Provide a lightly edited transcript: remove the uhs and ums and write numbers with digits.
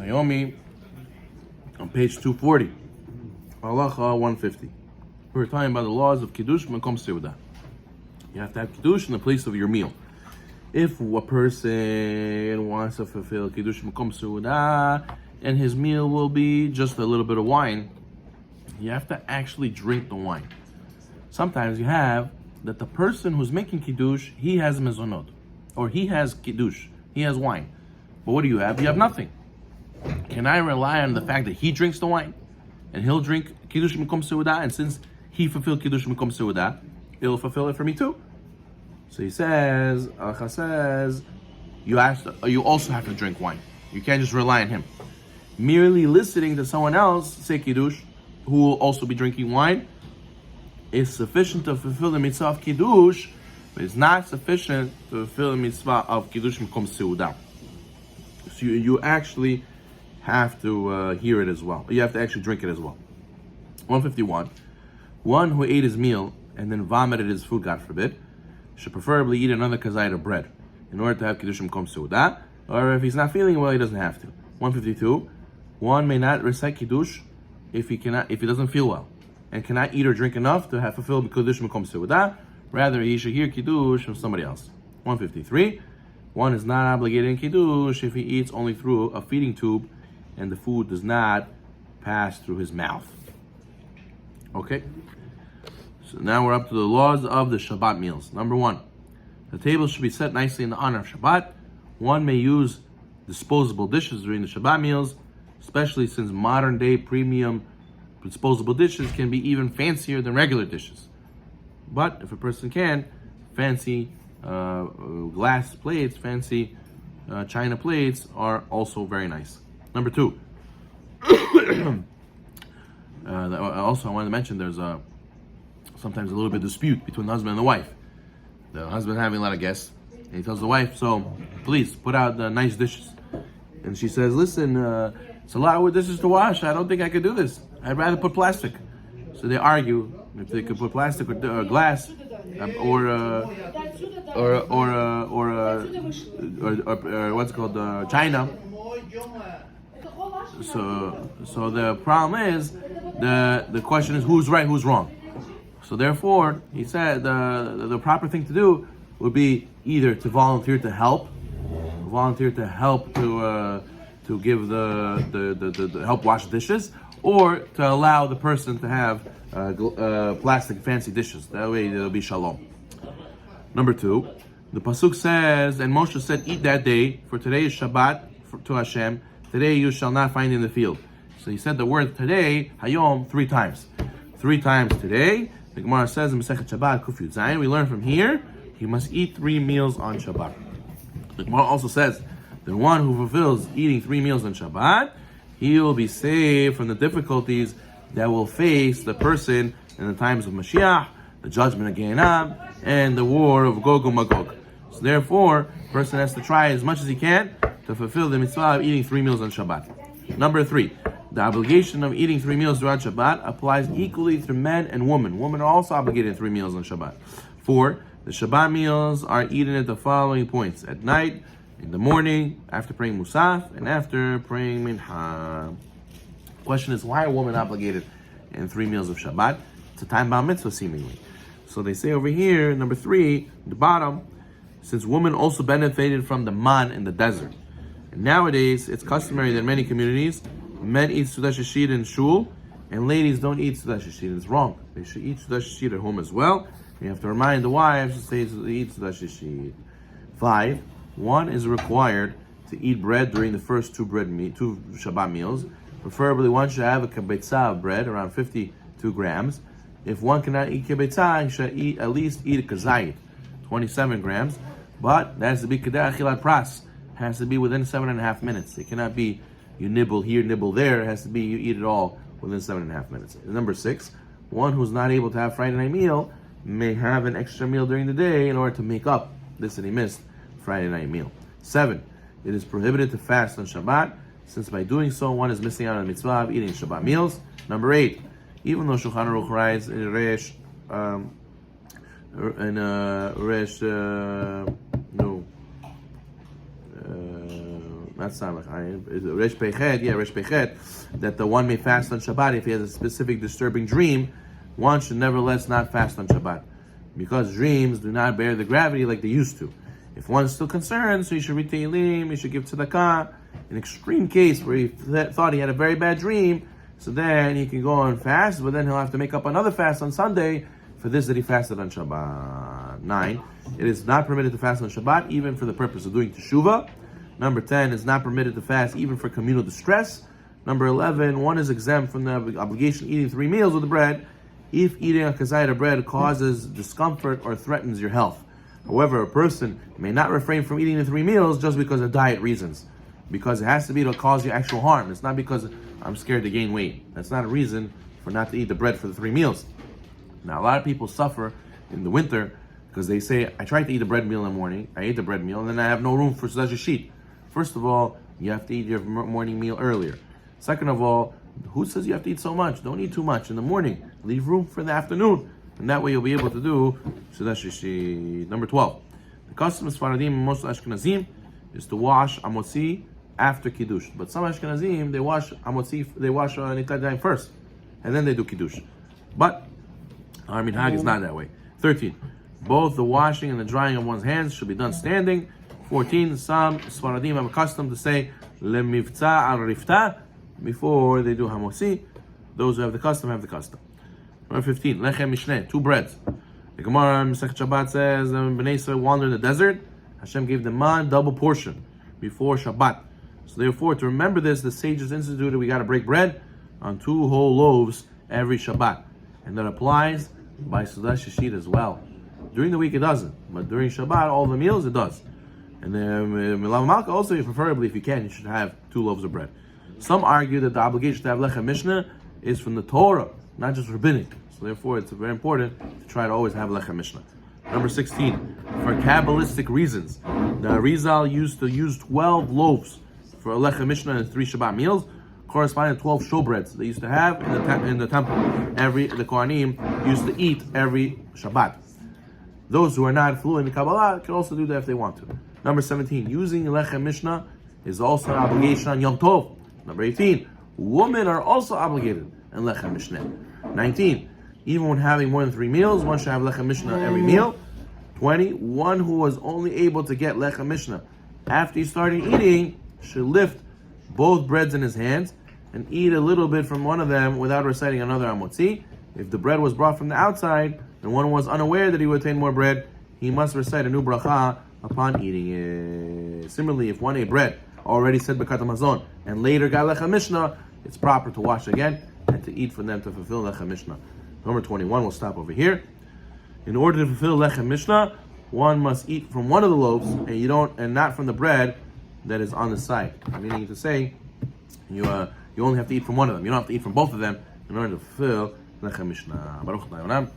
Yomi on page 240. Halacha 150. We're talking about the laws of Kiddush Makom Seudah. You have to have Kiddush in the place of your meal. If a person wants to fulfill Kiddush Makom Seudah and his meal will be just a little bit of wine, you have to actually drink the wine. Sometimes you have that the person who's making Kiddush, he has mezonot, or he has Kiddush, he has wine. But what do you have? You have nothing. Can I rely on the fact that he drinks the wine and he'll drink Kiddush Makom Seudah, and since he fulfilled Kiddush Makom Seudah, it'll fulfill it for me too? So he says, Halacha says, you also have to drink wine. You can't just rely on him. Merely listening to someone else say Kiddush, who will also be drinking wine, is sufficient to fulfill the mitzvah of Kiddush, but it's not sufficient to fulfill the mitzvah of Kiddush Makom Seudah. So you actually have to hear it as well. You have to actually drink it as well. 151. One who ate his meal and then vomited his food, God forbid, should preferably eat another kazayit of bread in order to have Kiddush Makom Seudah, or if he's not feeling well, he doesn't have to. 152. One may not recite Kiddush if he doesn't feel well, and cannot eat or drink enough to have fulfilled Kiddush Makom Seudah. Rather, he should hear Kiddush from somebody else. 153. One is not obligated in Kiddush if he eats only through a feeding tube and the food does not pass through his mouth. Okay? So now we're up to the laws of the Shabbat meals. Number 1, the table should be set nicely in the honor of Shabbat. One may use disposable dishes during the Shabbat meals, especially since modern day premium disposable dishes can be even fancier than regular dishes. But if a person can, fancy glass plates, fancy china plates are also very nice. Number 2, also I wanted to mention there's sometimes a little bit of dispute between the husband and the wife. The husband having a lot of guests, and he tells the wife, so please put out the nice dishes. And she says, listen, it's a lot of dishes to wash. I don't think I could do this. I'd rather put plastic. So they argue if they could put plastic or glass or what's called china. So the problem is the question is who's right, who's wrong. So therefore, he said the proper thing to do would be either to volunteer to help to give the help wash dishes, or to allow the person to have plastic fancy dishes. That way there'll be shalom. Number 2, the pasuk says, and Moshe said, eat that day, for today is Shabbat to Hashem. Today you shall not find in the field. So he said the word today, hayom, 3 times. 3 times today. The Gemara says in Masechet Shabbat, Kuf Yud Zayin, we learn from here, he must eat 3 meals on Shabbat. The Gemara also says, the one who fulfills eating 3 meals on Shabbat, he will be saved from the difficulties that will face the person in the times of Mashiach, the judgment of Gehenna, and the war of Gog and Magog. So therefore, the person has to try as much as he can to fulfill the mitzvah of eating 3 meals on Shabbat. Number 3, the obligation of eating 3 meals throughout Shabbat applies equally to men and women. Women are also obligated to 3 meals on Shabbat. 4, the Shabbat meals are eaten at the following points: at night, in the morning, after praying Musaf, and after praying Mincha. Question is, why are women obligated in 3 meals of Shabbat? It's a time-bound mitzvah, seemingly. So they say over here, number 3, the bottom, since women also benefited from the man in the desert. And nowadays, it's customary that in many communities, men eat Sudah Shishit in shul, and ladies don't eat Sudah Shishit. It's wrong. They should eat Sudah Shishit at home as well. You have to remind the wives to say to eat Sudah Shishit. 5, one is required to eat bread during the first 2 Shabbat meals. Preferably, one should have a kibbutza of bread, around 52 grams. If one cannot eat kibbutza, he should at least eat a kazayit, 27 grams. But that has to be kedei achilat pras. It has to be within 7.5 minutes. It cannot be you nibble here, nibble there. It has to be you eat it all within 7.5 minutes. Number 6, one who's not able to have Friday night meal may have an extra meal during the day in order to make up this that he missed Friday night meal. 7, it is prohibited to fast on Shabbat, since by doing so one is missing out on the mitzvah of eating Shabbat meals. Number 8, even though Shulchan Aruch writes in Resh, not Samach Ayin. Resh Pechet, that the one may fast on Shabbat if he has a specific disturbing dream. One should nevertheless not fast on Shabbat, because dreams do not bear the gravity like they used to. If one is still concerned, so he should read Tehillim, he should give tzedakah. In extreme case where he thought he had a very bad dream, so then he can go on fast, but then he'll have to make up another fast on Sunday for this that he fasted on Shabbat. 9. It is not permitted to fast on Shabbat even for the purpose of doing teshuvah. Number 10, it's not permitted to fast even for communal distress. Number 11, one is exempt from the obligation of eating 3 meals with the bread if eating a kazayit of bread causes discomfort or threatens your health. However, a person may not refrain from eating the 3 meals just because of diet reasons, because it has to be to cause you actual harm. It's not because I'm scared to gain weight. That's not a reason for not to eat the bread for the 3 meals. Now, a lot of people suffer in the winter because they say, I tried to eat a bread meal in the morning, I ate the bread meal, and then I have no room for Sudash Shit. First of all, you have to eat your morning meal earlier. Second of all, who says you have to eat so much? Don't eat too much in the morning. Leave room for the afternoon. And that way you'll be able to do Sudash Shit. Number 12. The custom of Sfaradim and most Ashkenazim is to wash Amotzi after Kiddush. But some Ashkenazim, they wash Amotzi, they wash Nitlat Yadayim first, and then they do Kiddush. But our minhag is not that way. 13. Both the washing and the drying of one's hands should be done standing. 14. Some Sfaradim have a custom to say lemivtza al rifta before they do hamotzi. Those who have the custom have the custom. Number 15. Lechem mishneh, 2 breads. The Gemara in Masechet Shabbat says, Bnei Israel wandered in the desert. Hashem gave them man double portion before Shabbat. So therefore, to remember this, the sages instituted we got to break bread on 2 whole loaves every Shabbat, and that applies by Sudash Shit as well. During the week it doesn't, but during Shabbat, all the meals it does. And then Milav Malka also, preferably if you can, you should have 2 loaves of bread. Some argue that the obligation to have Lechem Mishnah is from the Torah, not just rabbinic. So therefore, it's very important to try to always have Lechem Mishnah. Number 16, for Kabbalistic reasons, the Arizal used to use 12 loaves for a Lechem Mishnah and 3 Shabbat meals, corresponding to 12 showbreads they used to have in the temple. The Kohanim used to eat every Shabbat. Those who are not fluent in Kabbalah can also do that if they want to. Number 17, using Lechem Mishnah is also an obligation on Yom Tov. Number 18, women are also obligated in Lechem Mishnah. 19, even when having more than 3 meals, one should have Lechem Mishnah every meal. 20, one who was only able to get Lechem Mishnah after he started eating should lift both breads in his hands and eat a little bit from one of them without reciting another Amotzi. If the bread was brought from the outside and one was unaware that he would attain more bread, he must recite a new bracha upon eating it. Similarly, if one ate bread already said Birkat Hamazon and later got Lechem Mishnah, it's proper to wash again and to eat from them to fulfill Lechem Mishnah. Number 21, we'll stop over here. In order to fulfill Lechem Mishnah, one must eat from one of the loaves and not from the bread that is on the side. Meaning to say, you only have to eat from one of them. You don't have to eat from both of them in order to fulfill Lechem Mishnah. Baruch Adonai Olam.